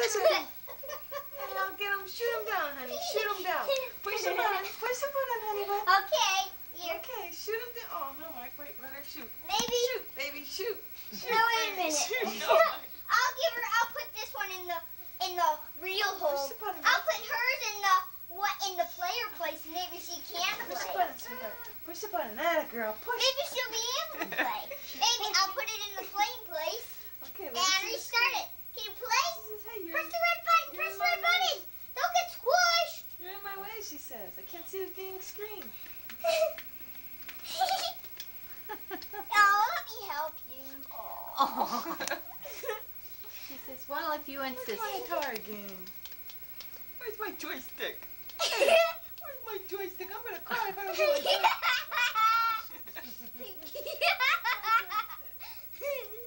this one. And I'll get him. Shoot him down, honey. Shoot him down. Push the button. Push the button, honey bun. Okay. Here. Okay, shoot him down. Oh, no, Mike. Wait, let her shoot. Maybe. Shoot, baby, shoot. Shoot, No, wait a baby, minute. shoot. No, Mike. I'll put this one in the real hole. Push the button. I'll put hers in the player place. Maybe she can Push the play. button, sweetheart. Push the button. Atta girl. Push. Maybe she'll be able to play. Maybe I'll put it in the playing place Okay, and let's see the restart screen. it. Can you play? She says, hey, Press the red button. you're Press in the red my way. button. Don't get squished. You're in my way, she says. I can't see the dang screen. Oh, let me help you. Oh. She says, well, if you insist. Where's my Atari game? Where's my joystick? Where's my joystick? I'm gonna cry if I don't get my joystick.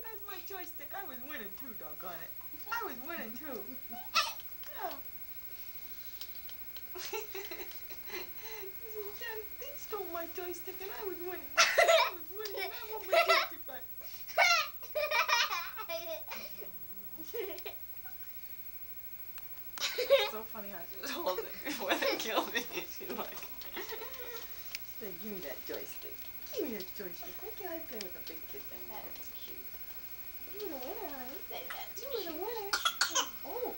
Where's my joystick? I was winning too, doggone it. I was winning too. Yeah. She said, Dad, they stole my joystick and I was winning. I was winning. I want my joystick back. It's so funny how she was holding it before they killed me. She like, she said, give me that joystick. Give me that joystick. Why can't I play with the big kids anymore? That's cute. You were the winner, honey. Say that. You were the winner. Oh.